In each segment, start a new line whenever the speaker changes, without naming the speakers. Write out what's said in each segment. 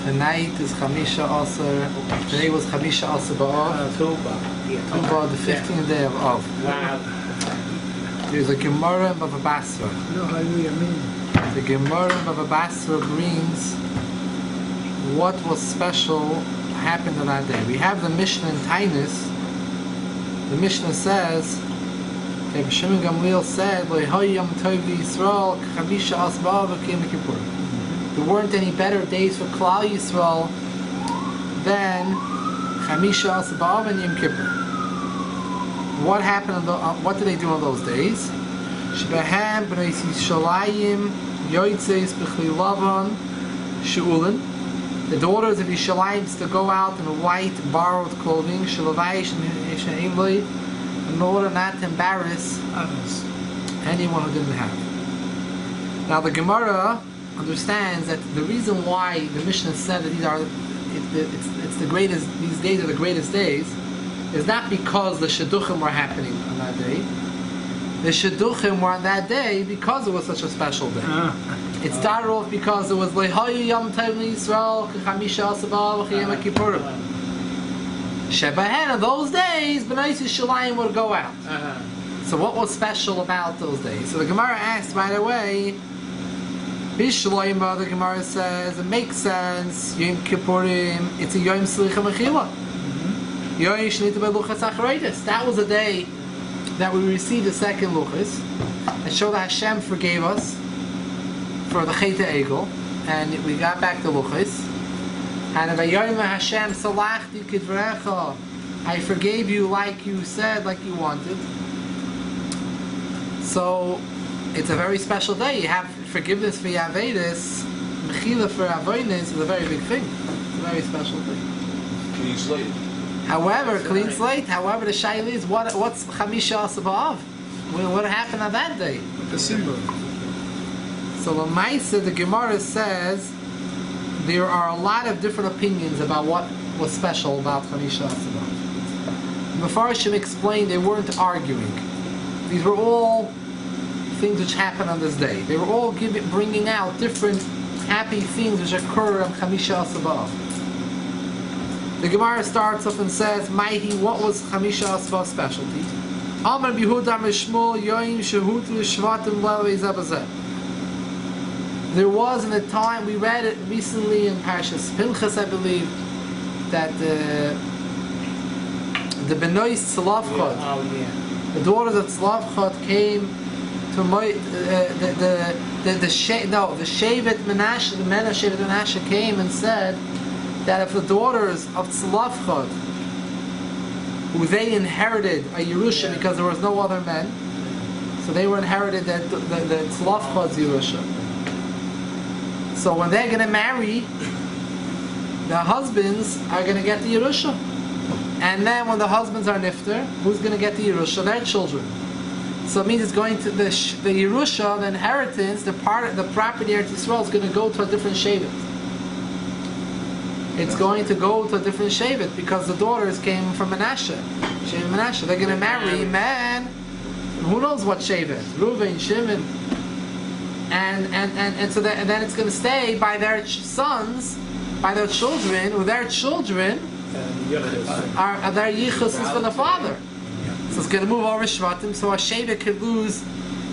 Tonight is Chamisha Asar. Today was Chamisha Asar Ba'av. Tuba, the 15th day of Av.
Wow.
There's a Gemara in Bava Basra.
No, hallelujah, mean.
The Gemara in Bava Basra brings what was special happened on that day. We have the Mishnah in Tainus. The Mishnah says, Rabbi Shimon Gamliel said, Yom Tov Yisrael, Chamisha Asar Ba'av v'Yom Kippur. There weren't any better days for Klal Yisrael than Chamisha Asar B'Av and Yom Kippur. What happened? What did they do on those days? Shebehem b'nei Yishalayim yoytzeis b'chli lavan she'ulin. The daughters of Yishalayim used to go out in white borrowed clothing, shelavayish she'imloi, in order not to embarrass anyone who didn't have. Now the Gemara understands that the reason why the Mishnah said that it's the greatest, these days are the greatest days, is not because the Shidduchim were happening on that day. The Shidduchim were on that day because it was such a special day. It started off because it was Lehayu Yom Tov Yisrael Chamisha Asar B'Av v'Yom Kippur. Shebahen, in those days, B'nai Yishalayim would go out. So what was special about those days? So the Gemara asked right away, Bishloima, the Gemara says, it makes sense, Yom Kippurim, it's a Yom Slicha Mechila. Yom Shnita Beluchas Achreitis. That was the day that we received the second Luchas, and showed that Hashem forgave us for the Cheta Egel, and we got back to Luchas. And Vayom Hashem Salachti Kidvrecha, I forgave you like you said, like you wanted. So it's a very special day. You have forgiveness for Yavedis, Mechila for Avoidance is a very big thing. It's a very special thing.
Clean slate.
However, clean slate. However, the Shaila is what's Chamisha Asar B'Av? What happened on that day?
The symbol.
So the Maisa, the Gemara says there are a lot of different opinions about what was special about Chamisha Asar B'Av. Mefarshim explained they weren't arguing. These were all things which happen on this day. They were all bringing out different happy things which occur on Chamisha Asar B'Av. The Gemara starts off and says, Maihi, what was Chamisha Asar B'Av's specialty? Amar B'Yehuda Mishmul Yoim Shehutu Shvatim Levei Zebazeh. There was in a time, we read it recently in Parashas Pinchas, I believe, that the Benois Tzlavchot, the daughters of Tzlavchot came to the Shevet Menashe, the men of Shevet Menashe came and said that if the daughters of Tzlavchot, who they inherited a Yerusha because there was no other men, so they were inherited the Tzlavchot's Yerusha. So when they're going to marry, the husbands are going to get the Yerusha. And then when the husbands are nifter, who's going to get the Yerusha? Their children. So it means it's going to the Yerusha, the inheritance, the property of Yisrael is going to go to a different shevet. It's going to go to a different shevet because the daughters came from Menashe. Shevet Menashe. They're going to marry men. Who knows what shevet? Reuven, Shimon, and then it's going to stay by their sons, by their children, with their children are their yichus is from the father. So it's going to move over Shvatim, so a shevet could lose,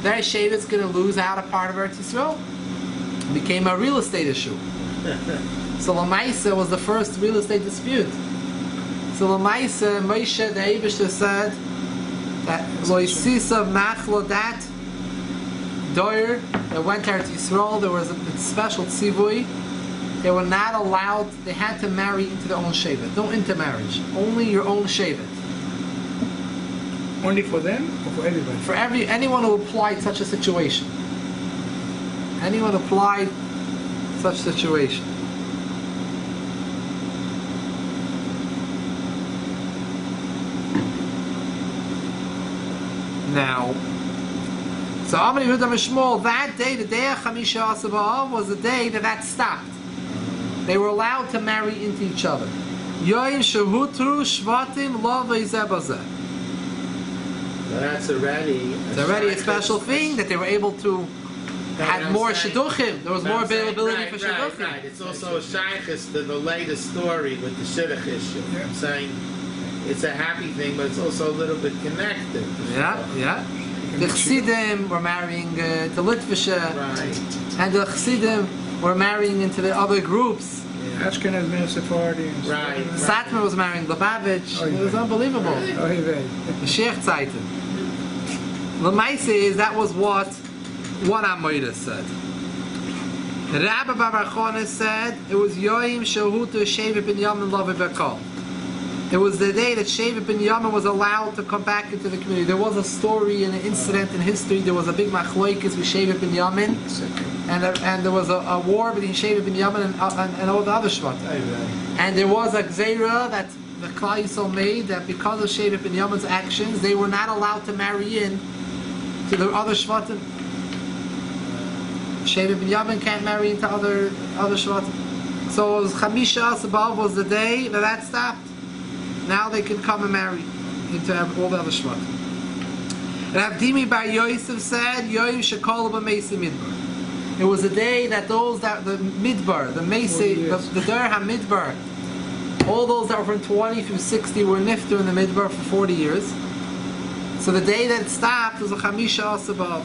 their shevet's going to lose out a part of Eretz Yisrael. It became a real estate issue. So Lamaisa was the first real estate dispute. So Lamaisa, Moshe, the Eibishter said that Loisisav Machlo, that Doyer that went to Eretz Yisrael, there was a special tzivui. They were not allowed, they had to marry into their own shevet. No intermarriage. Only your own shevet.
Only for them or for everybody?
For anyone who applied such a situation. Anyone applied such situation. Now, so Amar Yehuda Mishmol, that day, the day of Chamisha Asar B'Av, was the day that stopped. They were allowed to marry into each other. Yoim Shehutru Shvatim Lovei Zebazeh.
That's already
a special thing that they were able to had more shidduchim. There was more availability for
Right.
shidduchim.
It's also a shaykhis to the latest story with the shidduch issue.
Yeah.
I'm saying it's a happy thing, but it's also a little bit connected.
Yeah. The Chassidim were marrying to Litvische,
Right.
and the Chassidim were marrying into the other groups.
Ashkenaz and Sephardi and
Right.
Satmar was marrying Lubavitch. It was unbelievable.
Oy vey.
The Sheikh Zeiten. The Maise is that was what Amoida said. Rabbi Baruch said it was Yoim Shahutu Shevet Ben Yamin Lavi Bekal. It was the day that Shevet Ben Yamin was allowed to come back into the community. There was a story and an incident in history. There was a big machloikis with Shevet Ben Yamin, and there was a war between Shevet Ben Yamin and all the other Shvatim. And there was a gzeira that the Klal Yisrael made that because of Shevet Ben Yamin's actions, they were not allowed to marry in to the other Shvatim. Shevet Ben Yamin can't marry into other Shvatim. So it was Chamisha Asabav was the day that stopped. Now they can come and marry into all the other Shvatim. Rav Dimi Bar Yosef said, Yoim Shekol B'Meisi Midbar. It was a day that those that the Midbar, the Meisi, the Durham Midbar, all those that were from 20 through 60 were nifter in the Midbar for 40 years. So the day that it stopped was a Chamisha Asabav.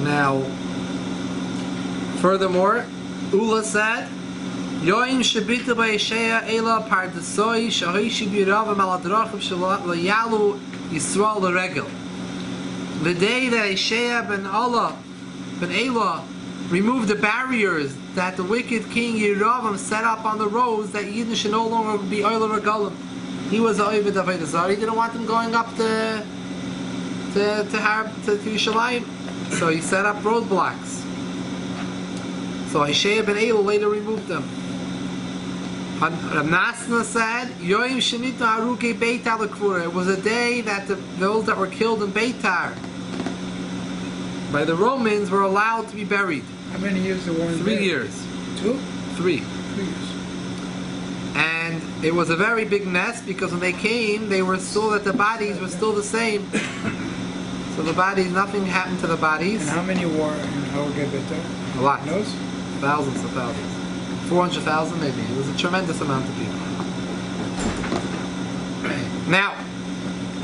Now, furthermore, Ula said, Yoim Shabita Ba'Yeshaya Ela Pardasoi Shahi Shibiravam Aladrachim Shalayalu Yisrael L'Regel. The day that Yeshaya ben Elah removed the barriers that the wicked king Yeravam set up on the roads that Yidden should no longer be Oila Regalim. He was a Ovid of Eidazar. He didn't want them going up to Yerushalayim. So he set up roadblocks. So Yeshaya ben Elah later removed them. Rav Nasna said, Yoim Shenita Aruke Beitar L'Kvura. It was a day that those that were killed in Beitar by the Romans were allowed to be buried.
How many years the war in
3
there?
years.
2?
3.
3 years.
And it was a very big mess because when they came, they were still that the bodies were still the same. So the bodies, nothing happened to the bodies.
And how many were in Hauge Beta?
A lot.
Knows?
Thousands of thousands. 400,000 maybe. It was a tremendous amount of people.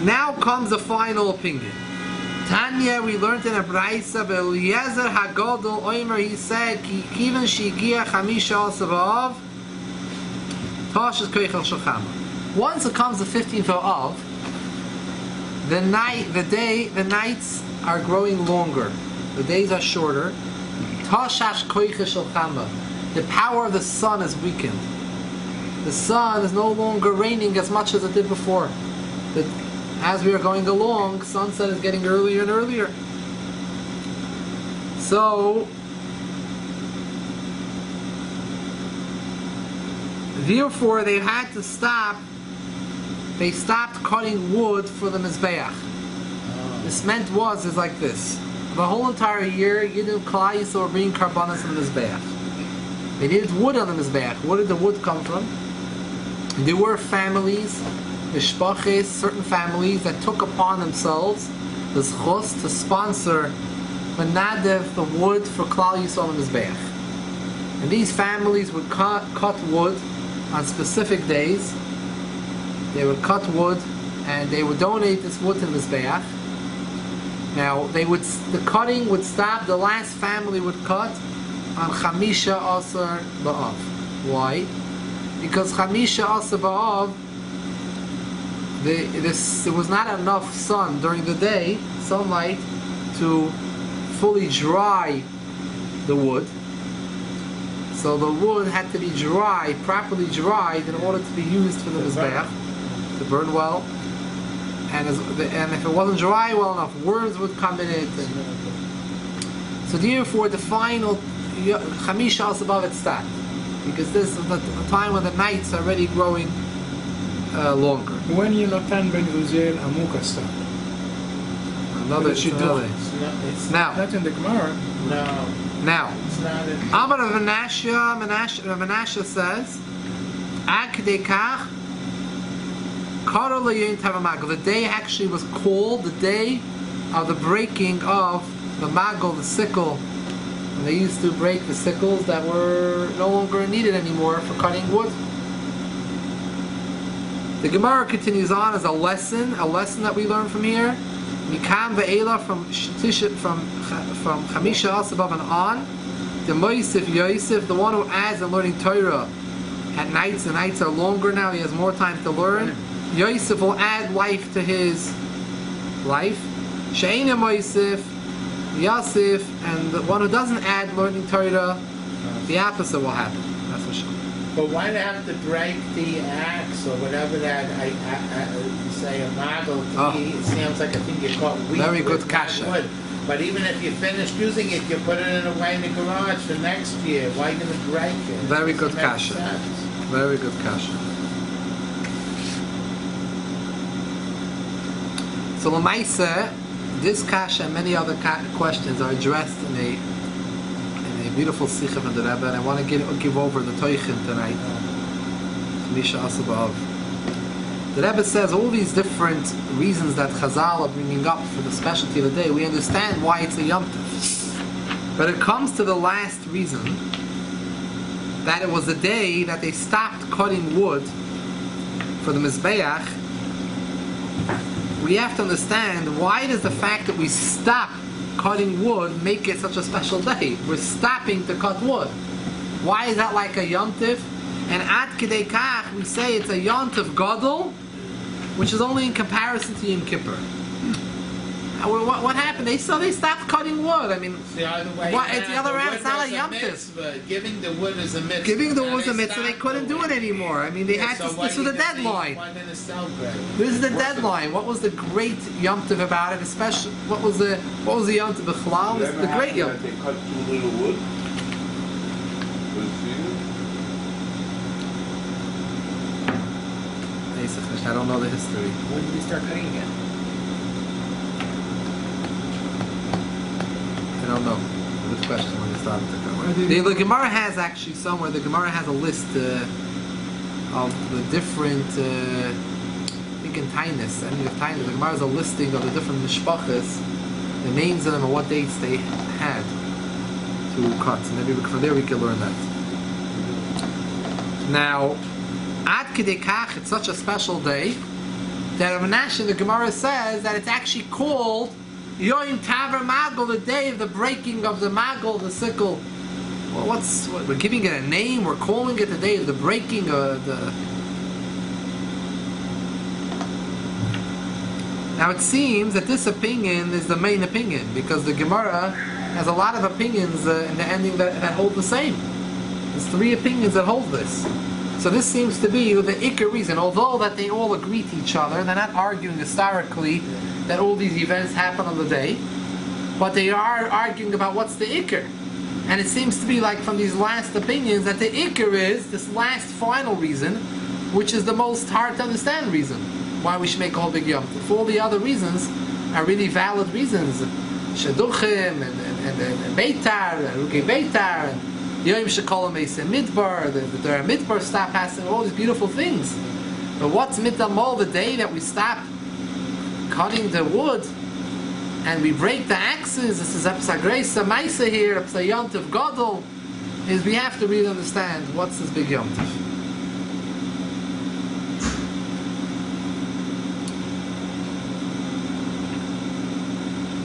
Now comes the final opinion. Tanya, we learned in a Braisa, Eliezer Hagadol Oimer, he said, Ki kiven shigia chamisha asavav, Tosh is koichel shachama. Once it comes the 15th of Av, the nights are growing longer. The days are shorter. Tashash koichel shachama. The power of the sun is weakened. The sun is no longer raining as much as it did before. As we are going along, sunset is getting earlier and earlier. So, therefore, they had to stop. They stopped cutting wood for the Mizbeach. This meant is like this. The whole entire year, Yidden Klal Yisrael were bringing karbanos on the Mizbeach. They needed wood on the Mizbeach. Where did the wood come from? There were families, mishpaches, certain families that took upon themselves the zchus to sponsor menadev, the wood for Klal Yisrael and Mizbeach. And these families would cut wood on specific days. They would cut wood and they would donate this wood to Mizbeach. Now the cutting would stop. The last family would cut on Chamisha Asar Ba'av. Why? Because Chamisha Asar Ba'av, there was not enough sun during the day, sunlight, to fully dry the wood. So the wood had to be dry, properly dried, in order to be used for the Mizbeach, to burn well. And if it wasn't dry well enough, worms would come in it. So therefore, the final Chamisha Asabav it stopped, because this is the time when the nights are already growing longer.
When Yonatan ben Uziel Amuka stopped?
Another.
It's
Now,
Not in the Gemara.
No.
Now,
It's not a,
Amar of Menashe says, Ad Kedei Kach, Kara L'Yom Tov HaMagol. The day actually was called the day of the breaking of the magol, the sickle. And they used to break the sickles that were no longer needed anymore for cutting wood. The Gemara continues on as a lesson that we learn from here. Mikam ve'ela from Chamisha Asabov and on. The Moisif Yosef, the one who adds in learning Torah at nights. The nights are longer now. He has more time to learn. Yosef will add life to his life. She'ena Moisif, Yosef, and the one who doesn't add learning Torah, the opposite will happen. That's for sure.
but why do I have to break the axe or whatever that I say a magel to me? It sounds like a thing you caught wheat.
Very good
with,
kasha.
not wood. But even if you finished using it, you put it away in the garage for next year. Why are you going to break it?
Very good
Doesn't make
kasha.
sense.
Very good kasha. So Lamaisa, this kasha and many other questions are addressed in a beautiful sikha from the Rebbe, and I want to give over the toichin tonight to Misha Asabov. The Rebbe says all these different reasons that Chazal are bringing up for the specialty of the day, we understand why it's a Yom Tov. But it comes to the last reason, that it was the day that they stopped cutting wood for the Mizbeach. We have to understand, why does the fact that we stop cutting wood make it such a special day? We're stopping to cut wood. Why is that like a Yom Tov? And Ad Kedei Kach, we say it's a Yom Tov Gadol, which is only in comparison to Yom Kippur. What happened? They stopped cutting wood. I mean,
It's the other way.
it's the other way. It's not a Yom Tov.
Giving the wood is a mitzvah.
Giving the
Now
wood is a
they
mitzvah. They
stopped
couldn't do it
doing
anymore. I mean, they had to.
So
This was the deadline.
Why didn't they celebrate?
This is the deadline. What was the great Yom Tov about it? Especially, what was the Yom Tov B'chalal? It's the great Yom Tov.
They cut too little wood for the season.
I don't know the history.
When did they start cutting again?
I don't know. Good question when they started to
Why
come.
did-
The Gemara has actually somewhere. The Gemara has a list of the different. I think in Tainus, the Gemara has a listing of the different mishpachas, the names of them and what dates they had to cut. And maybe from there we can learn that. Now, Ad Kedei Kach, it's such a special day that Menashe, the Gemara says that it's actually called Yom Tov HaMagol, the day of the breaking of the magol, the sickle. Well, we're giving it a name. We're calling it the day of the breaking of the. Now it seems that this opinion is the main opinion, because the Gemara has a lot of opinions in the ending that hold the same. There's 3 opinions that hold this. So this seems to be the ikar reason, although that they all agree to each other, they're not arguing historically that all these events happen on the day, but they are arguing about what's the ikar. And it seems to be like from these last opinions that the ikar is this last final reason, which is the most hard to understand reason, why we should make a whole big Yom Tov. All the other reasons are really valid reasons. Shaduchim and Beitar, and Ruki Beitar, and Yom Shekolam Eisem Midbar, the Midbar stop passing, all these beautiful things. But what's Mitamol, the day that we stop cutting the wood and we break the axes? This is Epsa Maisa here, Epsa Yom Tov Gadol, is we have to really understand what's this big Yom Tov.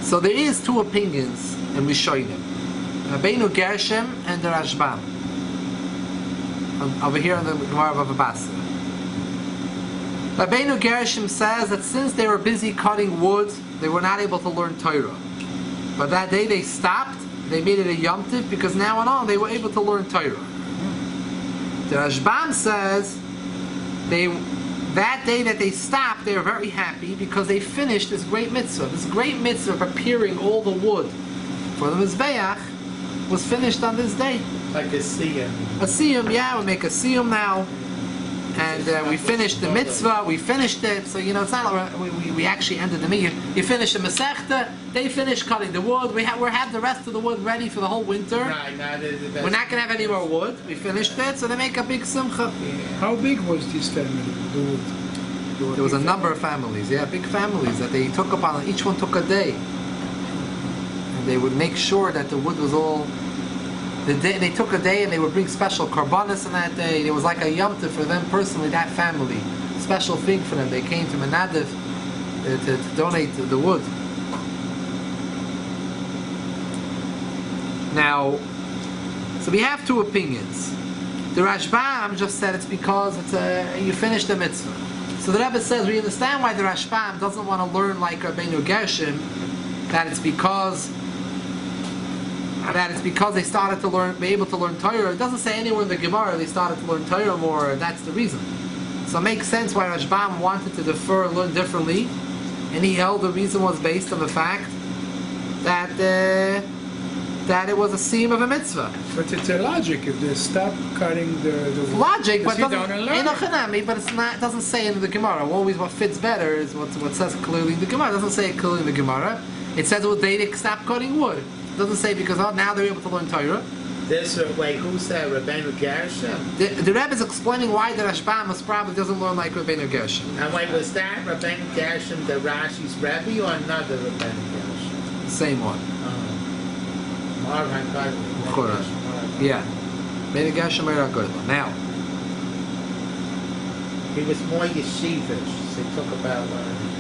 So there is 2 opinions in Rishonim, Rabbeinu Gershom and the Rashbam. Over here in the Gemara of Bava Basra. Rabbeinu Gershom says that since they were busy cutting wood, they were not able to learn Torah. But that day they stopped, they made it a Yom Tov, because now and on they were able to learn Torah. The Rashbam says that day that they stopped, they were very happy because they finished this great mitzvah. This great mitzvah of preparing all the wood for the Mizbeach was finished on this day.
Like a siyum.
A siyum, yeah, we make a siyum now. and we finished the mitzvah. We finished it. So it's not like we actually ended the mitzvah. You finish the masechta. They finish cutting the wood. We have the rest of the wood ready for the whole winter.
Right,
We're not going to have any more wood. We finished it, so they make a big simcha.
How big was this family, the wood?
There was a number of families, big families that they took upon. Each one took a day, and they would make sure that the wood was all. The day they took a day, and they would bring special karbanis on that day. It was like a Yom Tov for them personally. That family, special thing for them. They came to Menadiv to donate the wood. Now, so we have two opinions. The Rashbam just said it's because you finished the mitzvah. So the Rebbe says we understand why the Rashbam doesn't want to learn like Rabbeinu Gershom, that it's because they started to be able to learn Torah. It doesn't say anywhere in the Gemara they started to learn Torah more. That's the reason. So it makes sense why Rashbam wanted to defer and learn differently, and he held the reason was based on the fact that it was a seam of a mitzvah.
But it's a logic if they stop cutting the wood.
Logic, but
sit down and learn.
but it's not. It doesn't say in the Gemara. Always, what fits better is what says clearly in the Gemara. It doesn't say it clearly in the Gemara. It says they stop cutting wood. It doesn't say because now they're able to learn Torah.
Wait, who said Rabbeinu Gershom?
The Rebbe is explaining why the Rashbam probably doesn't learn like Rabbeinu Gershom.
And wait, was that Rabbeinu Gershom the Rashi's Rebbe or another Rabbeinu Gershom?
Same one. Yeah. Rabbeinu Gershom era good. Now.
He was more yeshivish, so he took about learning.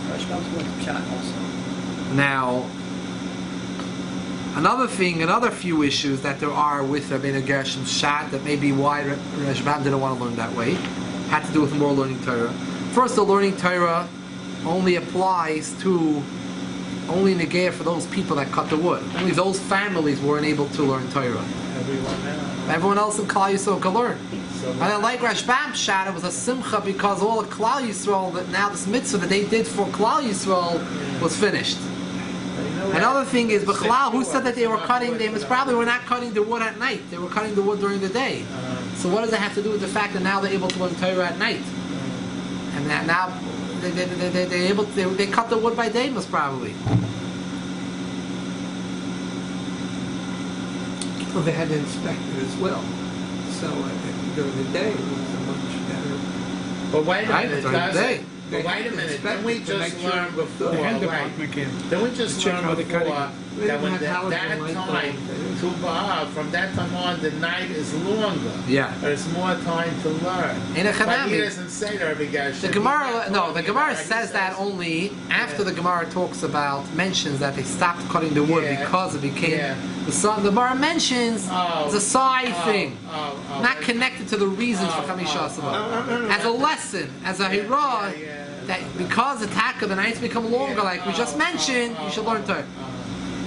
Rashbam's going to Pshat also.
Now, another few issues that there are with Rabbeinu Gershom's Shat that may be why Rashbam didn't want to learn that way, had to do with more learning Torah. First, the learning Torah only applies to only negaya for those people that cut the wood. Only those families weren't able to learn Torah. Everyone else in Klal Yisrael could learn. And then like Rashbam's Shat, it was a simcha because all of Klal Yisrael, that now this mitzvah that they did for Klal Yisrael was finished. Another thing is, B'chalal, who said that they were cutting, they probably were not cutting the wood at night. They were cutting the wood during the day. So what does it have to do with the fact that now they're able to learn Torah at night? And that now they cut the wood by day, most probably.
Well, they had to inspect it as well. So during the day, it was a much better.
But wait a minute,
during the day.
But wait a minute, didn't we just learn before,
The hand
right?
department came.
Didn't we just
Check
learn
how they
before
cut it.
that when
They didn't have
that
halogen light
time,
bulbs.
to Ba'av, from that time on, the night is longer.
Yeah.
There's more time to learn.
In a
But he
Chanami,
doesn't say that every guy should
the
be
Gemara,
not
the
talking
Gemara
about it. He
says that only after the Gemara talks about, mentions that they stopped cutting the wood
Yeah.
because it became,
Yeah.
the Gemara mentions
Oh.
it's a side thing,
Oh,
not connected to the reasons for Chamisha Asavah. As a lesson, as a hira, that because the attack of the nights become longer, like we just mentioned, you should learn Torah.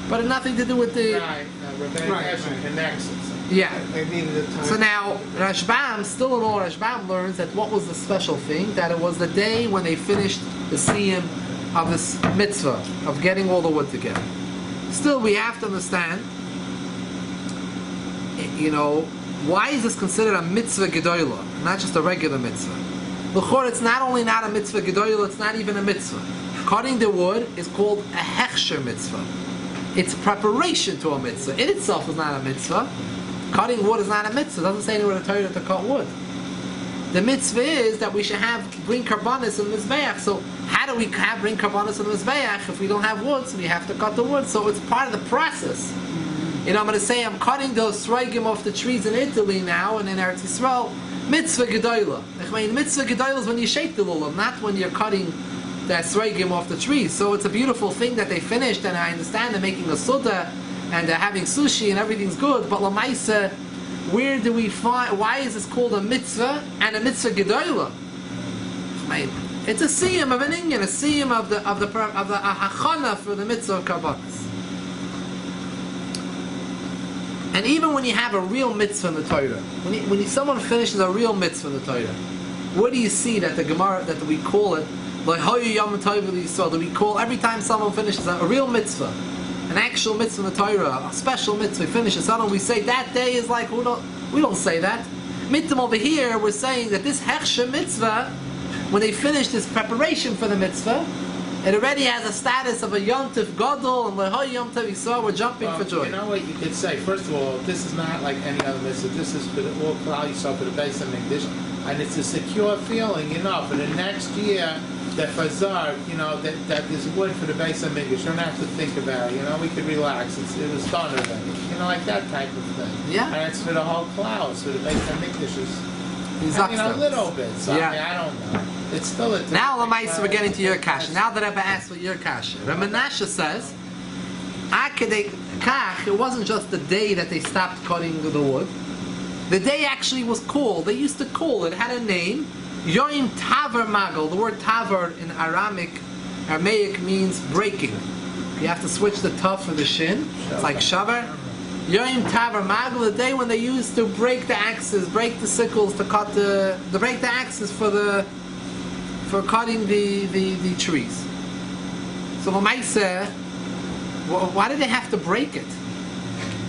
But it had nothing to do with the...
Right, Rebbeinu
Right,
Gershom
right.
connects it.
Yeah.
They needed the time.
So now, Rashbam, still in all, Rashbam learns that what was the special thing? That it was the day when they finished the siyum of this mitzvah, of getting all the wood together. Still, we have to understand, why is this considered a mitzvah gedolah, not just a regular mitzvah? L'chor, it's not only not a mitzvah gedolah, it's not even a mitzvah. Cutting the wood is called a hechsher mitzvah. It's preparation to a mitzvah. In itself is not a mitzvah. Cutting wood is not a mitzvah. It doesn't say anywhere in the Torah to cut wood. The mitzvah is that we should bring karbanis in the mizbeach. So how do we bring karbanis in the mizbeach if we don't have wood? So we have to cut the wood. So it's part of the process. I'm going to say I'm cutting those sreigim off the trees in Italy now and in Eretz Yisrael. Mitzvah gedolah. Mitzvah gedolah is when you shake the lulav, not when you're cutting that sreigim off the trees. So it's a beautiful thing that they finished, and I understand they're making a suda and they're having sushi and everything's good. But lamaisa, where do we find? Why is this called a mitzvah and a mitzvah gedolah? It's a siyum of an inyan, a siyum of the hachana for the mitzvah of karbanis. And even when you have a real mitzvah in the Torah, when someone finishes a real mitzvah in the Torah, where do you see that the Gemara, that we call it, like Yom Tov Yisrael, that we call every time someone finishes a real mitzvah, an actual mitzvah in the Torah, a special mitzvah, finishes, suddenly we say that day is like, we don't say that. mitzvah over here, we're saying that this hechsher mitzvah, when they finish this preparation for the mitzvah, it already has a status of a Yom Tov Gadol, and Lehoy Yom Tov Yisrael, we're jumping for joy.
You know what you could say? First of all, this is not like any other mitzvah. This is for the all Klal Yisrael, for the base of Mikdash, and it's a secure feeling, for the next year, that Chazar, that there's wood for the base of Mikdash. You don't have to think about it. We could relax. It was done already. Like that type of thing.
Yeah.
And it's for the whole Klal, so the base of Mikdash is. A little bit. So I don't know. It's still a.
Now, Lamaisa, we're getting to your kasha. Now that Rebbe asked for your kasha, Rebbe Menashe says, it wasn't just the day that they stopped cutting the wood. The day actually was called. They used to call it. It had a name. Yom Taver Magel. The word Taver in Aramaic means breaking. You have to switch the tav for the shin. It's like shavar. Yom Taver Magel, the day when they used to break the axes, break the sickles to cut break the axes for cutting the trees. So Lamaisa, why did they have to break it?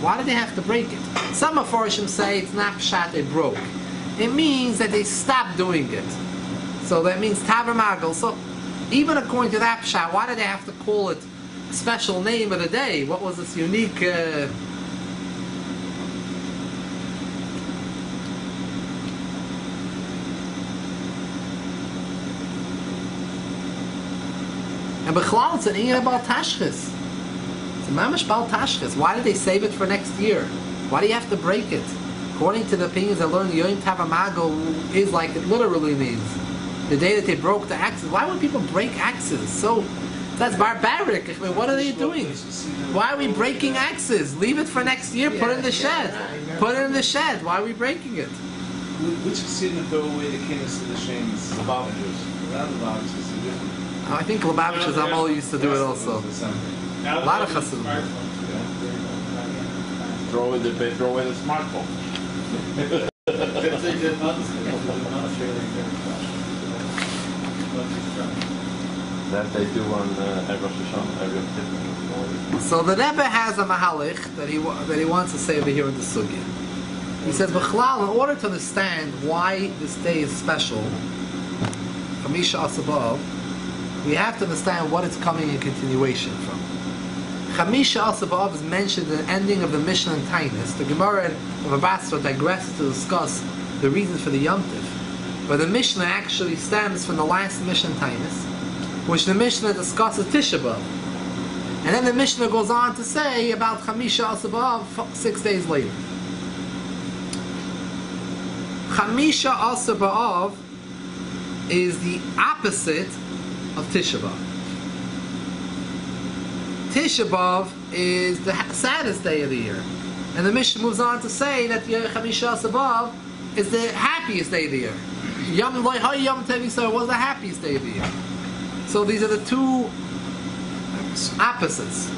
Why did they have to break it? Some Mefarshim say it's not pshat they broke. It means that they stopped doing it. So that means Taver Magel. So even according to that pshat, why did they have to call it a special name of the day? What was this unique? And Bechlal, it's an Iyah about Tashchis. It's a mamash about Tashchis. Why did they save it for next year? Why do you have to break it? According to the opinions I learned, Yom Taver Magel is like it literally means. The day that they broke the axes. Why would people break axes? So that's barbaric. I mean, what are they doing? Why are we breaking axes? Leave it for next year. Put it in the shed. Put it in the shed. Why are we breaking it?
Which Chassidim throw away the kinnis to the shames? Lubavitchers. Not Lubavitchers.
I think Lubavitchers Amol used to do it also. A lot of Chassidim.
Throw away the smartphone. That they do on every Rosh Hashanah, every Yom Kippur.
So the Rebbe has a mahalich that he wants to say over here in the sugya. He says, B'chlal, in order to understand why this day is special, Chamisha Asabav, we have to understand what it's coming in continuation from. Chamisha Asabav is mentioned in the ending of the Mishnah and Tainus. The Gemara of Basra digresses to discuss the reasons for the Yom Tov. But the Mishnah actually stems from the last Mishnah and Tainus, which the Mishnah discusses Tisha B'Av. And then the Mishnah goes on to say about Chamisha Asabav 6 days later. Chamisha Asabav is the opposite of Tisha B'Av. Tisha B'Av is the saddest day of the year. And the Mishnah moves on to say that Chamisha Asabav is the happiest day of the year. Yom Tov Yisrael was the happiest day of the year. So these are the two opposites.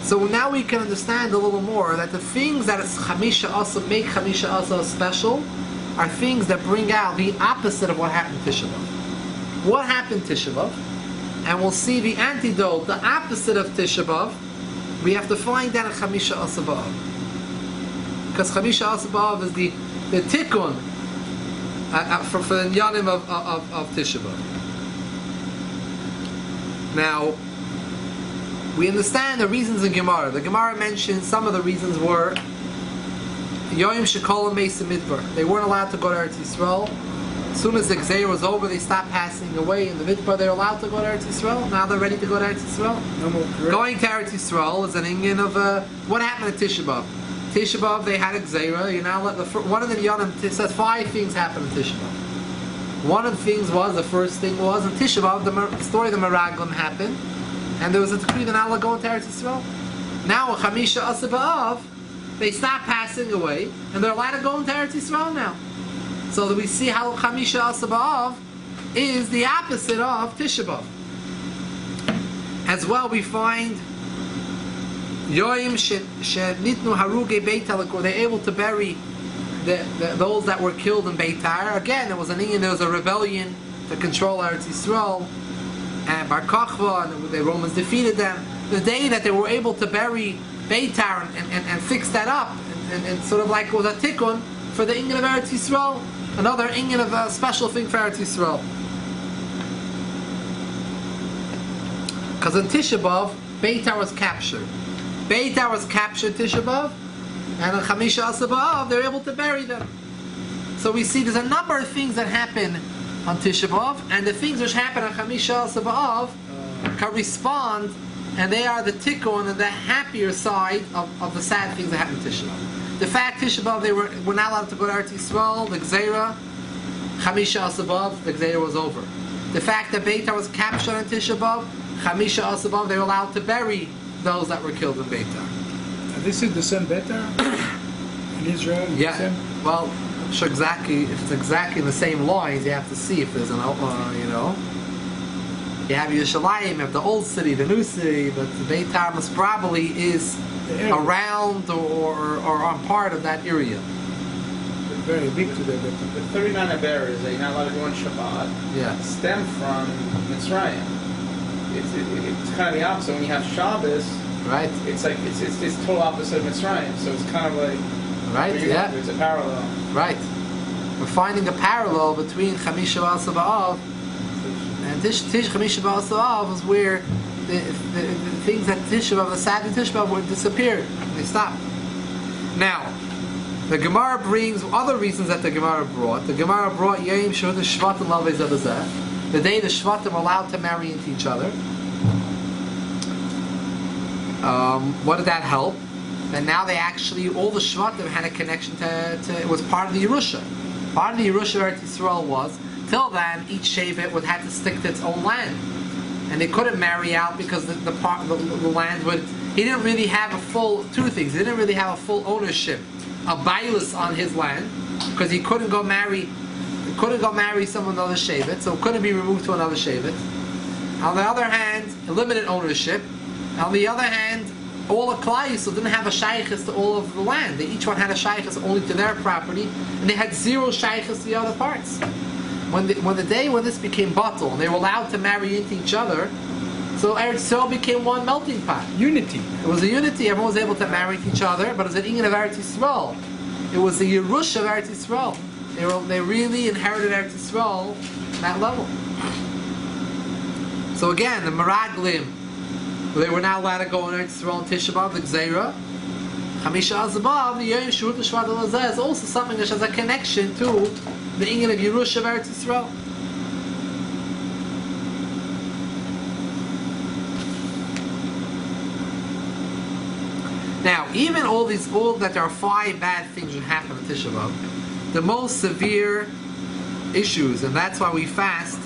So now we can understand a little more that the things that Chamisha Asa make Chamisha Asa special are things that bring out the opposite of what happened Tisha B'Av. What happened Tisha B'Av? And we'll see the antidote, the opposite of Tisha B'Av. We have to find that in Chamisha Asa B'Av. Because Chamisha Asa B'Av is the tikkun for the Yanim of Tisha B'Av. Now, we understand the reasons in Gemara. The Gemara mentions some of the reasons were Yoim Shekol Meis Midbar. They weren't allowed to go to Eretz Yisrael. As soon as the Gzeir was over, they stopped passing away in the Midbar. They're allowed to go to Eretz Yisrael. Now they're ready to go to Eretz Yisrael. Going to Eretz Yisrael is an Indian of what happened at Tisha B'Av. Tisha B'Av, they had a Gzeira. One of the Yonim says 5 things happened at Tisha B'Av. One of the things was, the first thing was, in Tisha B'Av, the story of the Meraglim happened, and there was a decree that not allowed to go into Eretz Yisrael. Now, with Chamisha Asa B'Av, they stopped passing away, and they're allowed to go into Eretz Yisrael now. So that we see how Chamisha Asa B'Av is the opposite of Tisha B'Av. As well, we find Yoim Shenitnu Haruge Beitar, they're able to bury those that were killed in Beitar. Again, there was a rebellion to control Eretz Yisrael, and Bar Kochva, and the Romans defeated them. The day that they were able to bury Beitar and fix that up, and sort of like was a tikkun for the Inyan of Eretz Yisrael, another Inyan of a special thing for Eretz Yisrael. Because in Tisha B'Av, Beitar was captured. Beitar was captured Tisha B'Av, and on Chamisha Asar B'Av, they're able to bury them. So we see there's a number of things that happen on Tisha B'Av, and the things which happen on Chamisha Asar B'Av correspond, and they are the tikkun and the happier side of the sad things that happen in Tisha B'Av. The fact Tisha B'Av they were not allowed to go to Eretz Yisrael, the Gzeira, Chamisha Asar B'Av, the Gzeira was over. The fact that Beitar was captured on Tisha B'Av, Chamisha Asar B'Av, they were allowed to bury those that were killed in Beitar.
This is the same better in Israel?
Yeah.
Same?
Well, I'm sure exactly, if it's exactly in the same lines, you have to see if there's an, you have Yerushalayim, you have the old city, the new city, but the Beitar most probably is around or on part of that area.
Very big to the better.
The 39 Aberes that you're not allowed to go on Shabbat
Yeah.
stem from Mitzrayim. It's kind of the opposite. When you have Shabbos,
Right?
it's like it's total opposite of Mitzrayim. So it's kind of like
Right? Yeah.
There's a parallel.
Right. We're finding a parallel between Chamisha Asar B'Av and Tish Chamisha Asar B'Av is where the things that Tisha B'Av, the sad Tisha B'Av, would disappear. They stop. Now, the Gemara brings other reasons that the Gemara brought. The Gemara brought Yom Shur the Shvatim Lavei Zeh, the day the Shvatim were allowed to marry into each other. What did that help? That now they actually, all the Shvatim had a connection to it was part of the Yerusha. Part of the Yerusha of Eretz Yisrael was, till then, each Shevet would have to stick to its own land. And they couldn't marry out because the land would, he didn't really have a full, two things, he didn't really have a full ownership, a bailus on his land, because he couldn't go marry someone another Shevet, so it couldn't be removed to another Shevet. On the other hand, limited ownership. On the other hand, all the Klal Yisrael didn't have a shaykhis to all of the land. They each one had a shaykhis only to their property, and they had zero shaykhis to the other parts. When the day when this became batal, and they were allowed to marry into each other, so Eretz Yisrael became one melting pot.
Unity.
It was a unity. Everyone was able to marry each other, but it was an inyan of Eretz Yisrael. It was the Yerush of Eretz Yisrael. They really inherited Eretz Yisrael at that level. So again, the Meraglim, they were not allowed to go on Eretz Yisrael and Tisha B'Av, the Gzeira. Chamisha Asar B'Av, the Yom Shur the Shvatim Lavei is also something which has a connection to the inyan of Yerush of Eretz Yisrael. Now, even all that there are 5 bad things that happen on Tisha B'Av, the most severe issues, and that's why we fast,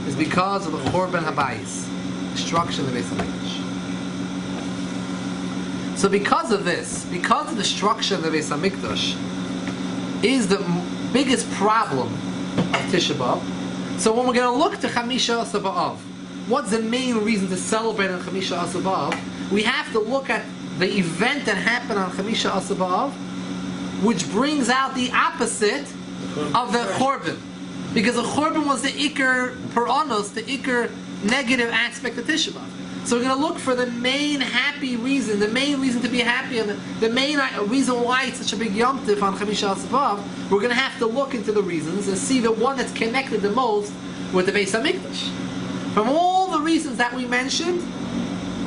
is because of the Churban Habayis, destruction of the Beis Hamikdash. So because of this, because of the destruction of the Beis Hamikdash, is the biggest problem of Tisha B'Av. So when we're going to look to Chamisha Asar B'Av, what's the main reason to celebrate on Chamisha Asar B'Av? We have to look at the event that happened on Chamisha Asar B'Av, which brings out the opposite of the Churban. Because the Churban was the Iker Peranos, the Iker negative aspect of Tisha B'Av. So we're going to look for the main happy reason, the main reason to be happy, and the main reason why it's such a big Yom Tov on Chamisha Asar B'Av. We're going to have to look into the reasons and see the one that's connected the most with the Beis Hamikdash. From all the reasons that we mentioned,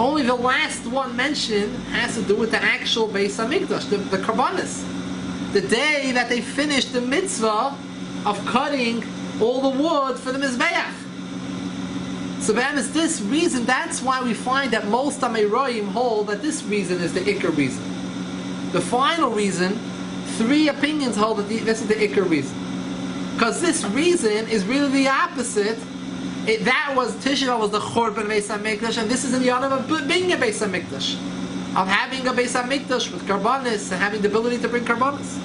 only the last one mentioned has to do with the actual Beis Hamikdash, the Karbanis. The day that they finished the mitzvah of cutting all the wood for the Mizbeach. So it's this reason, that's why we find that most Ameroim hold that this reason is the Iker reason. The final reason, 3 opinions hold that this is the Iker reason. Because this reason is really the opposite. That was, Tisha B'Av was the Churban Beis HaMikdash, and this is in the honor of being a Beis HaMikdash. Of having a Beis HaMikdash with Karbanis, and having the ability to bring Karbanis.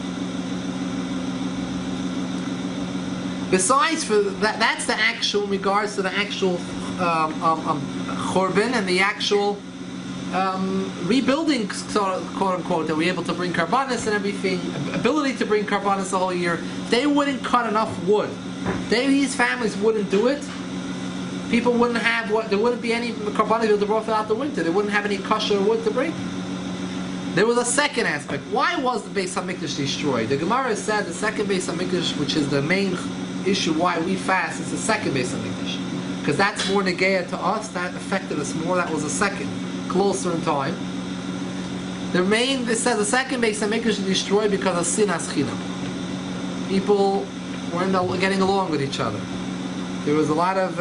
Besides, that's the actual, in regards to the actual Churban and the actual rebuilding, quote unquote, that we're able to bring Karbanis and everything, ability to bring Karbanis the whole year. They wouldn't cut enough wood. These families wouldn't do it. People wouldn't have there wouldn't be any Karbanis to brought out the winter. They wouldn't have any kosher wood to bring. There was a second aspect. Why was the Beis Hamikdash destroyed? The Gemara said the second Beis Hamikdash, which is the main issue why we fast, is the second Beis Hamikdash. Because that's more negeah to us, that affected us more, that was the second, closer in time. It says the second Beis Hamikdash is destroyed because of sinas chinam. People weren't getting along with each other. There was a lot of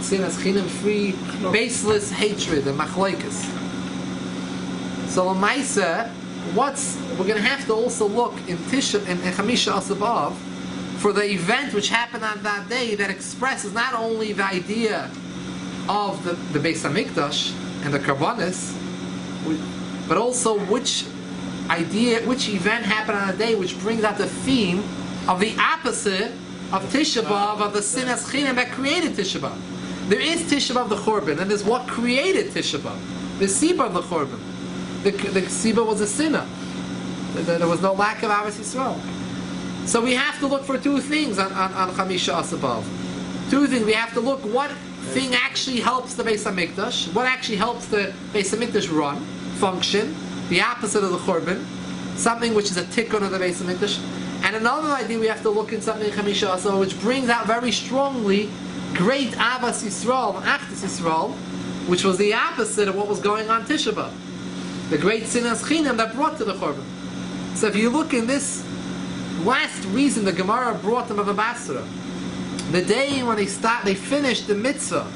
sinas chinam, free, baseless hatred and machlokes. So Lamaisa, we're going to have to also look in Tisha and Chamisha Asabav for the event which happened on that day that expresses not only the idea of the Beis Hamikdash and the Karbanis, but also which event happened on a day which brings out the theme of the opposite of Tisha B'Av, of the sinas chinam that created Tisha B'Av. There is Tisha B'Av the Chorban, and there's what created Tisha B'Av, the Siba of the Chorban. The Siba was a sinner. There was no lack of Avos Yisrael. So we have to look for two things on Chamisha Asabav. Two things. We have to look what thing actually helps the Beis Hamikdash, what actually helps the Beis Hamikdash run, function, the opposite of the Chorban, something which is a tikkun of the Beis Hamikdash. And another idea we have to look in something in Chamisha Asabav which brings out very strongly great Avos Yisrael, Achdus Yisrael, which was the opposite of what was going on Tisha B'Av. The great sinas chinam that brought to the Chorban. So if you look in this last reason the Gemara brought them of a Basra, the day when they finished the mitzvah,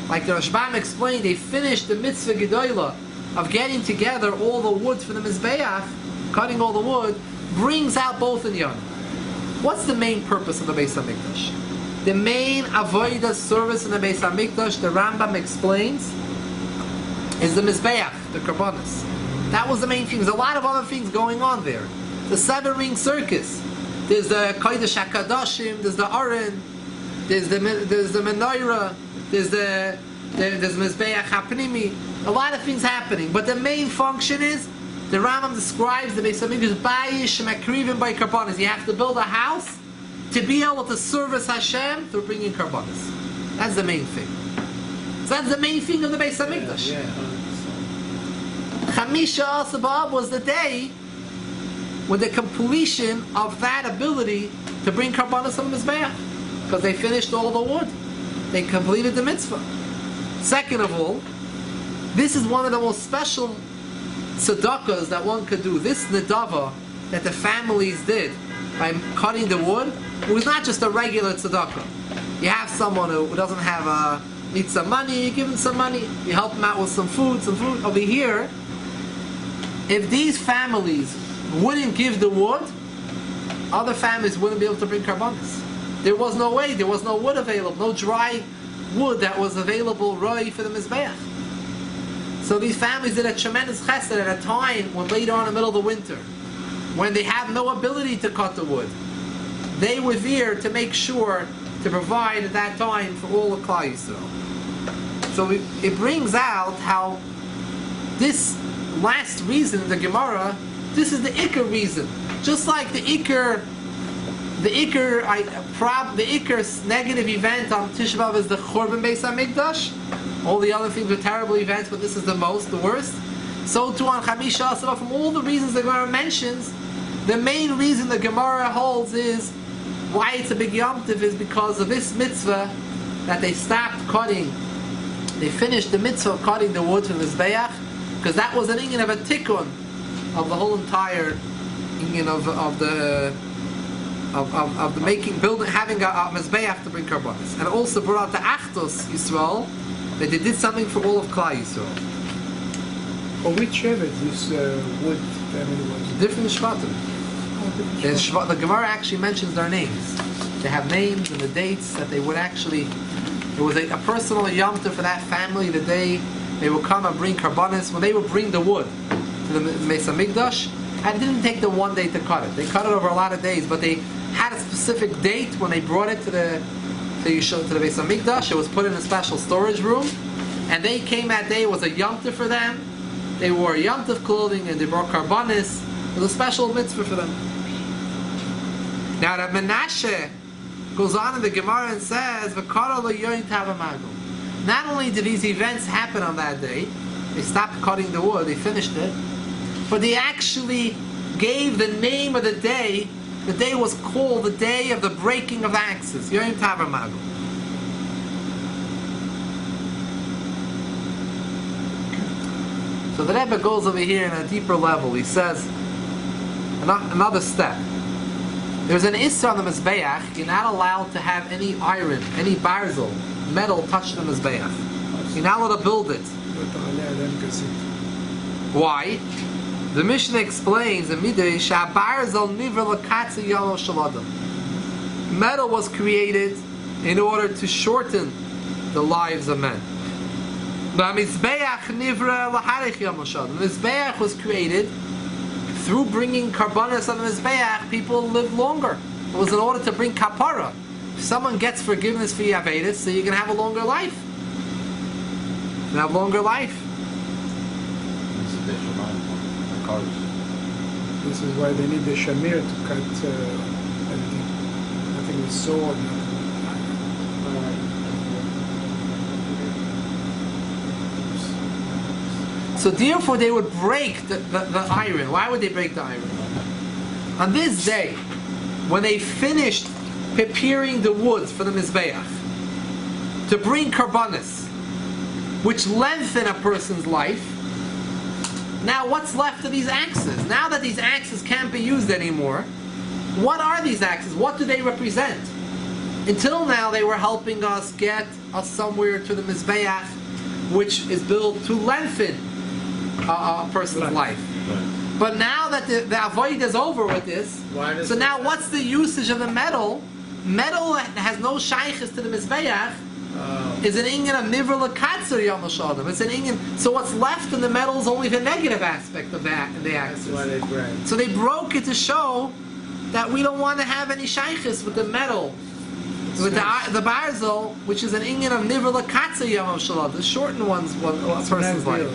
like the Rashbam explained, they finished the mitzvah gedolah of getting together all the wood for the Mizbeach, cutting all the wood, brings out both in Yom. What's the main purpose of the Beis Hamikdash? The main avodah service in the Beis Hamikdash, the Rambam explains, is the Mizbeach, the Karbanis. That was the main thing. There's a lot of other things going on there. The 7-ring circus. There's the Kodesh HaKadoshim, there's the Aron, there's the Menorah, there's Mizbeach HaPnimi. A lot of things happening. But the main function is, the Rambam describes the Beis Hamikdash Bayish Makrivim by Karbanis. You have to build a house to be able to service Hashem through bringing Karbanis. That's the main thing. So that's the main thing of the Beis Hamikdash. Chamisha Asabav was the day when the completion of that ability to bring Karbanos on the Mizbeach, because they finished all the wood. They completed the mitzvah. Second of all, this is one of the most special tzedakahs that one could do. This nedava that the families did by cutting the wood, it was not just a regular tzedakah. You have someone who doesn't have needs some money, you give him some money, you help him out with some food. Over here, if these families wouldn't give the wood, other families wouldn't be able to bring karbanos. There was no way, there was no wood available, no dry wood that was available roi for the Mizbeach. So these families did a tremendous chesed at a time when later on in the middle of the winter, when they have no ability to cut the wood. They were there to make sure to provide at that time for all the Klal Yisrael. So it brings out how this last reason, the Gemara, this is the Iker reason. Just like the Iker negative event on Tisha B'Av is the Chorban Beis Hamikdash. All the other things are terrible events, but this is the worst. So too on Chamisha Asabav, from all the reasons the Gemara mentions, the main reason the Gemara holds is why it's a big Yom Tov is because of this mitzvah that they stopped cutting. They finished the mitzvah of cutting the wood from the Mizbeach, because that was an inyan of a tikkun of the whole entire inyan of the having a Mizbeach to bring karbanos, and also brought out the Achdus Yisrael that they did something for all of Klal Yisrael.
For which Shevet this wood family was?
Different Shvatim. The Gemara actually mentions their names. They have names and the dates that they would actually. It was a personal Yom Tov for that family. The day they would come and bring karbanos, when they would bring the wood to the Beis Hamikdash, and it didn't take them one day to cut it. They cut it over a lot of days, but they had a specific date when they brought it to the Beis Hamikdash. It was put in a special storage room, and they came that day. It was a Yom Tov for them. They wore Yom Tov clothing and they brought karbanos. It was a special mitzvah for them. Now that Menashe goes on in the Gemara and says, not only did these events happen on that day, They stopped cutting the wood. They finished it. But they actually gave the name of the day. The day was called the day of the breaking of the axes. Yom Tov Magul. So the Rebbe goes over here in a deeper level. He says another step. There's an Isra on the Mizbeach. You're not allowed to have any iron, any barzel, metal touch the Mizbeach. You're not allowed to build it. Why? The Mishnah explains in Midrash, metal was created in order to shorten the lives of men. The Mizbeach was created through bringing karbanos on the Mizbeach. People live longer. It was in order to bring kapara. If someone gets forgiveness for Yavedis, so you can have a longer life. You can have longer life.
This is why they need the shamir to cut everything. Nothing with sword.
So therefore they would break the iron. Why would they break the iron? On this day, when they finished preparing the wood for the Mizbeach, to bring karbanis, which lengthen a person's life, now what's left of these axes? Now that these axes can't be used anymore, what are these axes? What do they represent? Until now they were helping us get us somewhere to the Mizbeach, which is built to lengthen a person's life. But now that the avoid is over with this, so now what's the usage of the metal? Metal has no shaykhs to the Mizbeach. Is an inyan of nivra l'katzer yom hashadim. It's an inyan. So what's left in the metal is only the negative aspect of that in the axis.
That's why they break.
So they broke it to show that we don't want to have any shaykhs with the metal, with the barzel, which is an inyan of nivra l'katzer yom hashadim. The shortened ones, a person's life.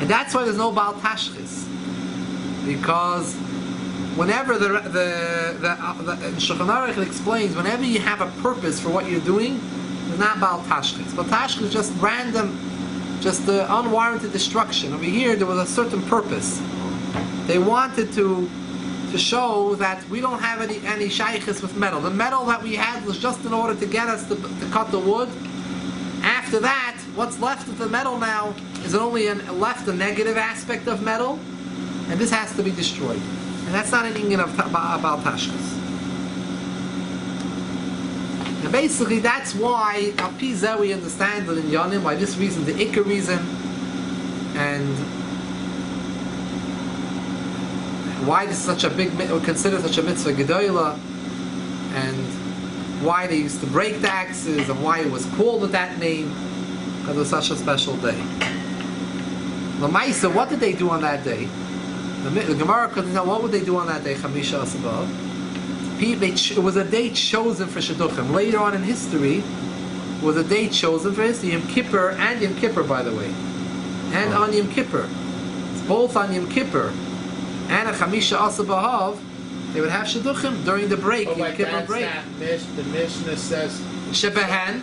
And that's why there's no Baal Tashchis, because whenever the Shulchan Aruch explains, whenever you have a purpose for what you're doing, it's not Baal Tashchis. Baal Tashchis is just random, just unwarranted destruction. Over here, there was a certain purpose. They wanted to show that we don't have any shaykhs with metal. The metal that we had was just in order to get us to cut the wood. After that, what's left of the metal now is only left a negative aspect of metal, and this has to be destroyed. And that's not an inyan of Baal Tashchis. And basically, that's why Al Pi Zeh we understand that in Yanim, why this reason, the Ikar reason, and why this is such a big, considered such a mitzvah gedolah, and why they used to break the axes, and why it was called with that name, because it was such a special day. L'maisa, what did they do on that day? The Gemara couldn't know what would they do on that day. Chamisha Asabav. It was a day chosen for Shidduchim. Later on in history, it was a day chosen for history. Yom Kippur and Yom Kippur, by the way, and on Yom Kippur. It's both on Yom Kippur and a Chamisha Asabav. They would have Shidduchim during the break.
Oh,
Yom Kippur break.
The Mishnah says
Shebahan.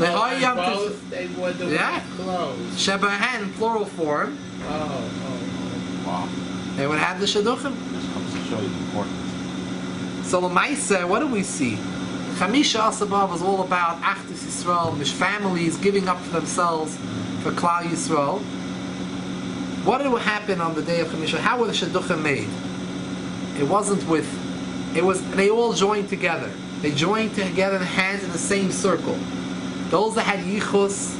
both they wore the white clothes.
Shebahan, plural form.
Wow.
They would have the Shidduchim.
This comes to show you the importance.
So L'maisa, what do we see? Chamisha Asabav was all about Achdus Yisrael, Mish families giving up for themselves for Klal Yisrael. What did happen on the day of Chamisha? How were the Shidduchim made? It wasn't with. It was. They all joined together. They joined together in hands in the same circle. Those that had yichus,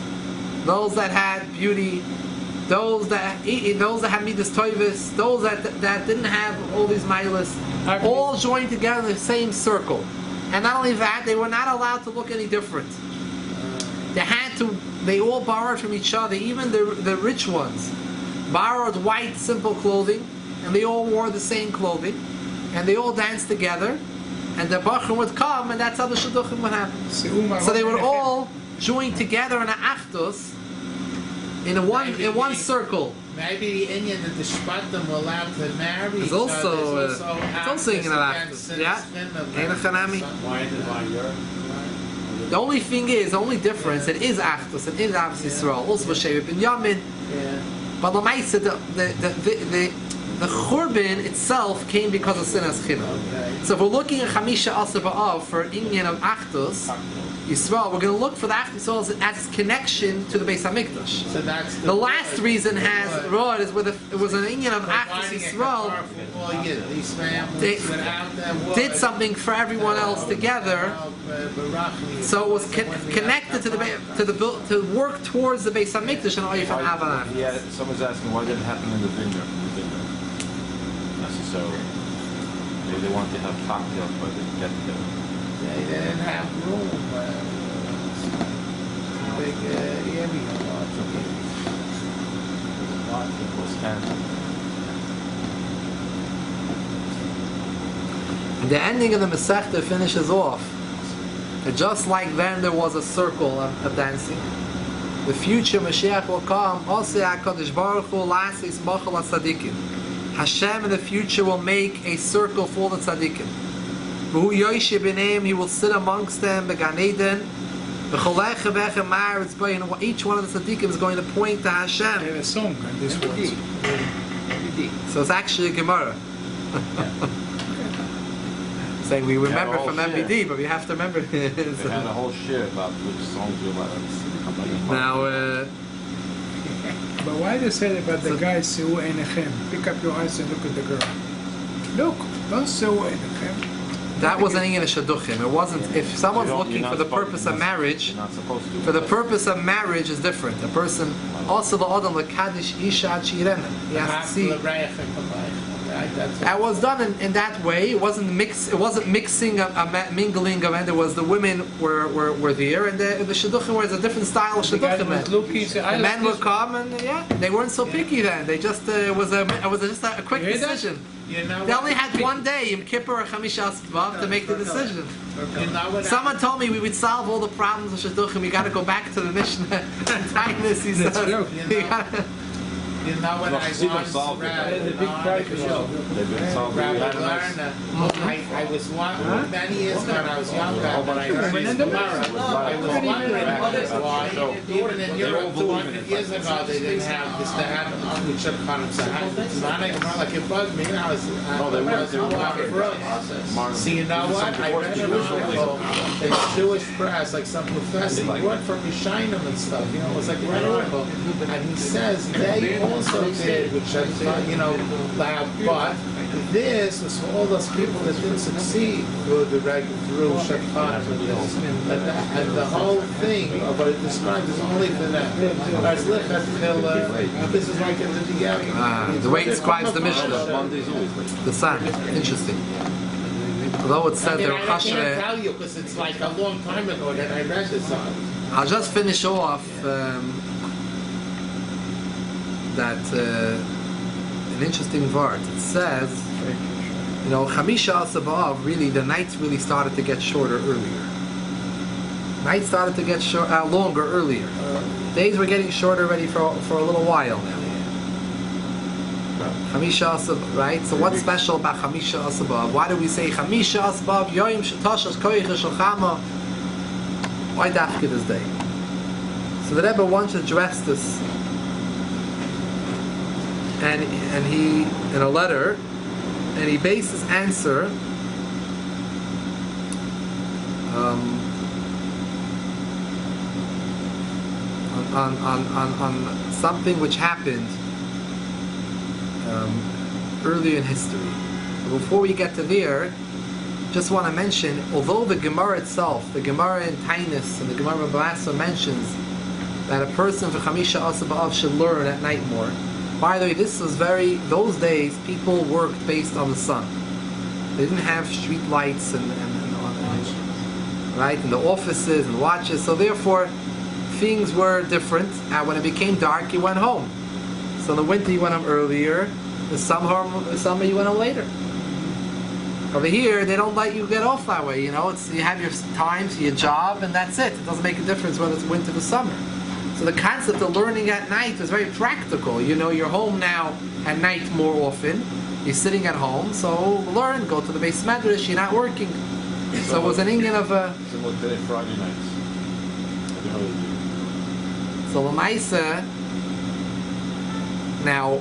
those that had beauty, those that had midas toivus, those that didn't have all these milas, all joined together in the same circle. And not only that, they were not allowed to look any different. They had to. They all borrowed from each other. Even the rich ones borrowed white, simple clothing, and they all wore the same clothing, and they all danced together. And the Bachar would come, and that's how the Shidduchim would happen. So they would all join together in an achdus, in one circle.
Maybe the Indian and the Shpatim were allowed to marry
There's
each
also,
other.
it's also in an achdus. Yeah.
Why
did I Europe?
The only thing is, the only difference, it is Achdus, it is Avos Yisrael, also Shevet Ben Yamin.
Yeah.
But Lamaisa, the Churban itself came because of Sinas Chinam.
Okay.
So if we're looking at Chamisha Asar Ba'av for Inyan of Achdus Yisrael, we're going to look for the Achdus Yisrael as its connection to the Beis Hamikdash.
So that's
The last reason has Rod is with it was an Inyan of Achdus Yisrael.
These families
They
without them
did something for everyone else together. So it was connected to to work towards the Beis Hamikdash and Oif and Havanah.
Yeah, someone's asking why did it happen in the vineyard? Necessarily. Maybe they wanted to have cocktails, but they didn't get together.
They didn't have room. Big area.
It was
The ending of the Masechta finishes off. And just like then there was a circle of dancing, the future Mashiach will come. Also, HaKadosh Baruch Hu lasis machal tzadikim. Hashem in the future will make a circle for the tzadikim. V'hu yosheh b'neim, he will sit amongst them. Began Eden. V'cholech v'echem ma'aretz b'yin. Each one of the tzadikim is going to point to
They
Hashem.
have a song on this one.
So it's actually a Gemara. Saying we remember
whole
from
share.
MBD, but we have to remember.
They had a whole share about which songs you like.
Now,
But why they say about the guy Seu Einechem? Pick up your eyes and look at the girl. Look, don't Seu Einechem.
that was an English Shaduchim. It wasn't. If someone's
You're
looking
not
for the
supposed-
purpose of marriage,
You're not supposed to.
for the purpose of marriage is different. A person also the Adam the Kaddish Isha ad Shirena. He has to see. That was done in that way. It wasn't mixing mingling of, and there was the women were there, and the shidduchim was a different style of
The guy
shidduchim.
was looking, said, I
The
like
men would
this
come and they weren't so picky then. They just it was just a quick
You hear that?
decision.
You know
They
what?
only had one day, Yom Kippur or Chamisha Asvav, to make the decision.
You know what?
Someone told me we would solve all the problems of shidduchim. We got to go back to the Mishnah and Tainus. He
That's
said.
true.
You know what I once
solved it.
read?
The big price for sure.
They've been solved.
Rabbi
We had a nice-
Lerner, I was wondering, many years ago when I was younger, when I heard this Gemara, I was wondering why, even in Europe 200 years ago, they didn't have this, they had with Shulchan Aruch. Like it bugged me, and I was See, you know what? I read an article in the Jewish press, like some professor, he worked for Mishainim and stuff, you know, it was like a great article, and he says they also did, which I thought, you know, loud, but this was for all those people that didn't succeed through Shulchan and this, and the whole thing of what it describes is only for them. This is like in the
The way it describes the Mishnah,
Monday's always late.
the sun. Interesting. Although it said there were
I can't
chashre.
tell you because it's like a long time ago that I read this on.
I'll just finish off that an interesting word. It says, you know, Chamisha Asabav, really, the nights really started to get shorter earlier. Nights started to get longer earlier. Days were getting shorter already for a little while now. Chamisha Asabav, right? So what's special about Chamisha Asabav? Why do we say Chamisha Asabav, Yoim Shetashas Koyich Shalchama? Why dafka this day? So the Rebbe wants to address this, and he in a letter, and he based his answer on something which happened earlier in history. Before we get to there, just want to mention, although the Gemara itself, the Gemara in Tainus and the Gemara in Balasa mentions that a person for Chamisha Asa B'Av should learn at night more. By the way, this was those days people worked based on the sun. They didn't have street lights and right, and the offices and watches, so therefore things were different. And when it became dark, you went home. So in the winter you went home earlier, the summer you went home later. Over here, they don't let you get off that way, you know. You have your times, your job, and that's it. It doesn't make a difference whether it's winter or summer. So the concept of learning at night is very practical. You know, you're home now at night more often. You're sitting at home, so learn, go to the base medrash, you're not working. So it was an Indian of a...
Similar today, Friday nights.
So Lamaisa, now,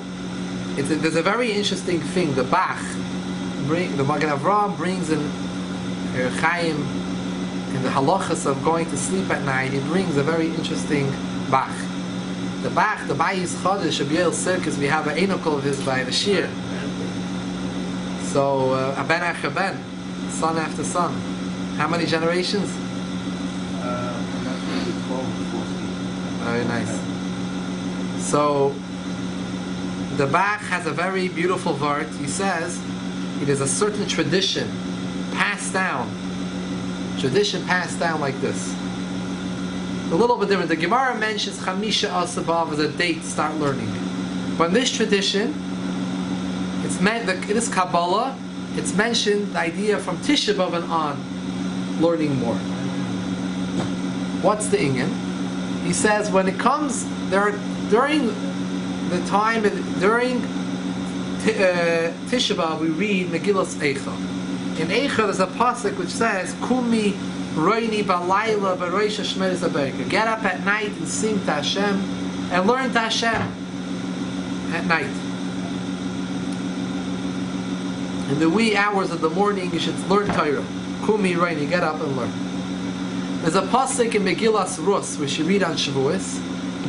there's a very interesting thing. The Bach, the Magen Avraham brings in Chaim, in the halachas of going to sleep at night, he brings a very interesting Bach. The Bach, the Bayis Chodesh, of Yale Circus, we have an enokol of his by the Shir. So, Aben after Ben, son after son. How many generations? Very nice. So, the Bach has a very beautiful word. He says, it is a certain tradition passed down. Tradition passed down like this. A little bit different. The Gemara mentions Chamisha Asabav as a date to start learning. But in this tradition, it's meant that it is Kabbalah. It's mentioned the idea from Tisha B'av and on, learning more. What's the inyan? He says when it comes during the time during Tisha B'av we read Megillas Eicha. In Eicha there's a pasuk which says Kumi Roini Balayla Baroisha Shmeres Aberka. Get up at night and sing to Hashem and learn to Hashem at night. In the wee hours of the morning you should learn Torah. Kumi Roini, get up and learn. There's a pasuk in Megillas Rus which you read on Shavuos.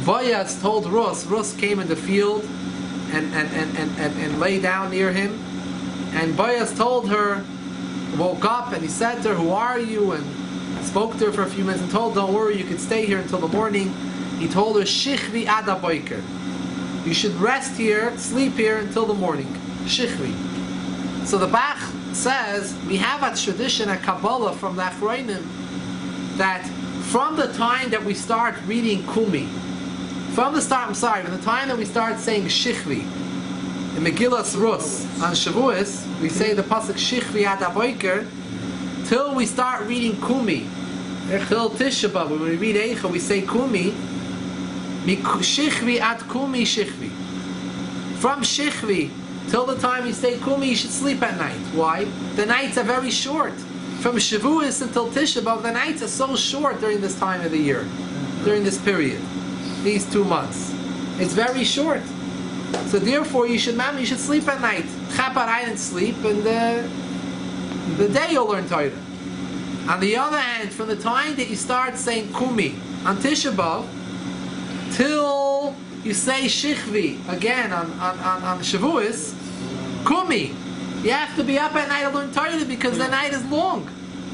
Vayas told Rus came in the field and lay down near him, and Vayas told her, woke up, and he said to her, who are you? And spoke to her for a few minutes and told, don't worry, you can stay here until the morning. He told her, Shichvi Ada Boiker. You should rest here, sleep here until the morning. Shichvi. So the Bach says, we have a tradition, a Kabbalah from the Achroinim, that from the time that we start reading Kumi, from the time that we start saying Shichvi, in Megillas Rus, on Shavuos, we say the pasuk Shichvi Ad Aboiker, till we start reading Kumi, till Tisha B'av, when we read Eicha, we say Kumi, Shichvi Ad Kumi Shichvi. From Shichvi till the time we say Kumi, you should sleep at night. Why? The nights are very short. From Shavuos until Tisha B'av, the nights are so short during this time of the year, during this period, these 2 months. It's very short. So therefore, you should sleep at night. Chaparai and sleep, and the day you'll learn Torah. On the other hand, from the time that you start saying Kumi on Tisha B'av till you say Shichvi again on Shavuos, Kumi. You have to be up at night to learn Torah because the night is long.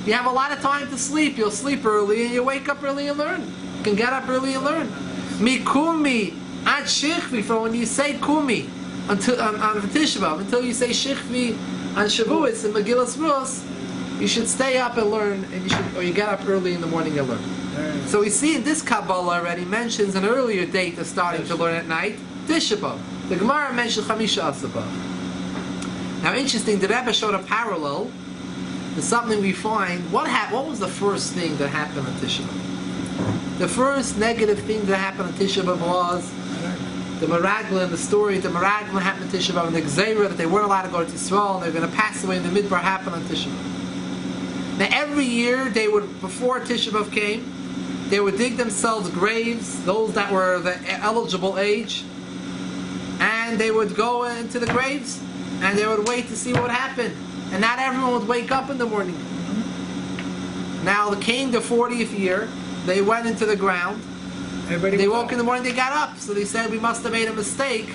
You have a lot of time to sleep. You'll sleep early and you wake up early and learn. You can get up early and learn. Mikumi ad Shichvi, from when you say Kumi until on Tisha B'av until you say Shichvi on Shavuos and Megillas Rus, you should stay up and learn, and you get up early in the morning and learn. So we see in this Kabbalah already mentions an earlier date of starting to learn at night, Tisha B'av. The Gemara mentions Chamisha Asabav. Now, interesting, the Rebbe showed a parallel. There's something we find. What was the first thing that happened on Tisha B'av? The first negative thing that happened on Tisha B'av was the Meraglim, the story of the Meraglim happened on Tisha B'av, and the Gzeira that they weren't allowed to go to Yisrael, and they were going to pass away in the Midbar happened on Tisha B'av. Now, every year, before Tisha B'av came, they would dig themselves graves, those that were the eligible age, and they would go into the graves, and they would wait to see what would happen. And not everyone would wake up in the morning. Now, the 40th year, they went into the ground. They woke in the morning, they got up. So they said, we must have made a mistake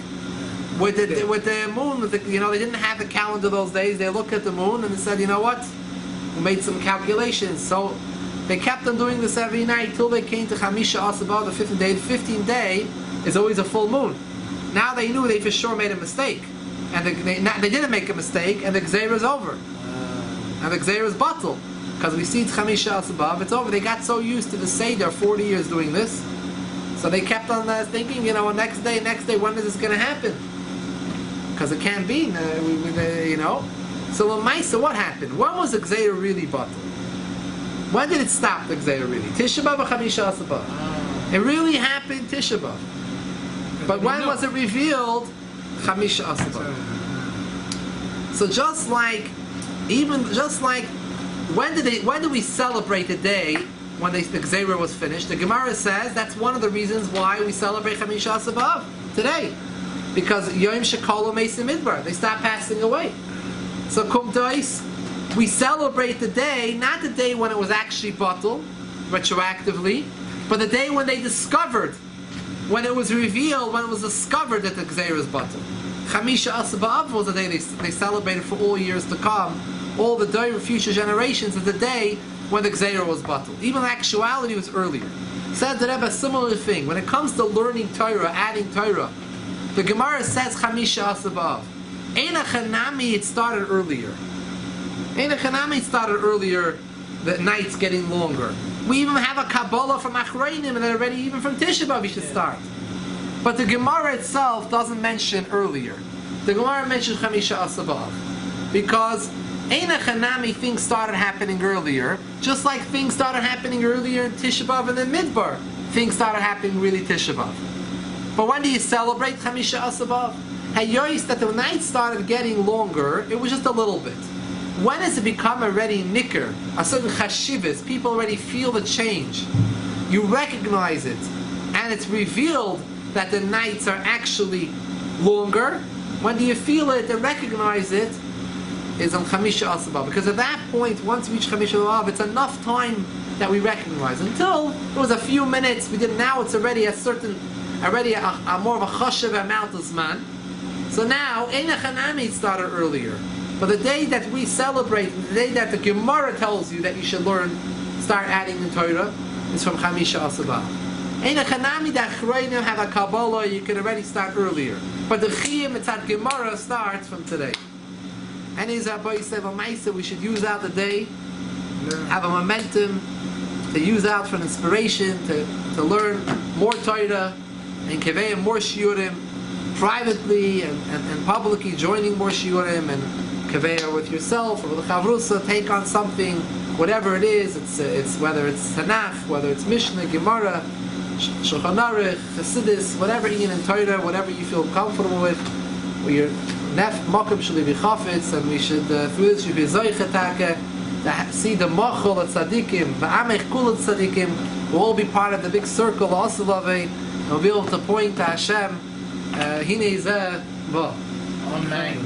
with the moon. They didn't have the calendar those days. They looked at the moon and they said, you know what? We made some calculations. So they kept on doing this every night till they came to Chamisha Asabav, the 15th day. The 15th day is always a full moon. Now they knew they for sure made a mistake. And they didn't make a mistake, and the Gzeira is over. And the Gzeira is batal. Because we see Chamisha Asabav, it's over. They got so used to the Seder, 40 years doing this. So they kept on thinking, next day, when is this going to happen? Because it can't be, So L'maisa, what happened? When was the Gzeira really batal? When did it stop, the Gzeira really? Tisha B'av or Chamisha Asabav? It really happened Tisha B'av. But when was it revealed? Chamisha Asabav. So when do we celebrate the day when the Gzeira was finished. The Gemara says that's one of the reasons why we celebrate Chamisha Asabav today. Because Yom Shekolo Mesim Midbar, they stop passing away. So Kum Dais, we celebrate the day, not the day when it was actually bottled, retroactively, but the day when they discovered, when it was revealed, when it was discovered that the Gzeira is bottled. Chamisha Asabav was the day they celebrated for all years to come, all the future generations of the day when the Gzeira was bottled. Even in actuality, it was earlier. Said the Rebbe a similar thing. When it comes to learning Torah, adding Torah, the Gemara says Chamisha Asabav. Eina Chanami, it started earlier. Eina Chanami, it started earlier, the nights getting longer. We even have a Kabbalah from Achrayim, and already even from Tisha B'Av you should start. But the Gemara itself doesn't mention earlier. The Gemara mentions Chamisha Asabav. Because Eina Chanami, things started happening earlier, just like things started happening earlier in Tisha B'Av and in Midbar. Things started happening really Tisha B'Av. But when do you celebrate Chamisha Asabav? Hayois, that the night started getting longer, it was just a little bit. When does it become already nicker, a certain chashivas, people already feel the change. You recognize it, and it's revealed that the nights are actually longer. When do you feel it and recognize it? Is on Chamisha Asabav. Because at that point, once we reach Chamisha Asabav, it's enough time that we recognize. Until it was a few minutes, we did. Now it's already a more of a chashav amount of zman. So now, Eina Chanami started earlier. But the day that we celebrate, the day that the Gemara tells you that you should start adding the Torah, is from Chamisha Asabav. Eina Chanami, the Achrayim have a Kabbalah, you can already start earlier. But the Chiyim, it's at Gemara, starts from today. And is Rabbi Yosef Amaisa, we should use out the day, have a momentum, to use out for an inspiration, to learn more Torah, and Keveya more Shiurim, privately and publicly joining more Shiurim, and Keveya with yourself, or with the Chavrusa, take on something, whatever it is, it's whether it's Tanakh, whether it's Mishnah, Gemara, Shulchan Aruch, Chassidus, whatever Ian and Torah, whatever you feel comfortable with, or your Makam should be chafetz, and we should through this should be zoichetake to see the machol at tzaddikim, the amech kul at tzaddikim. We'll all be part of the big circle, Asalavei, and we'll be able to point to Hashem. Hinei zeh,
Amen.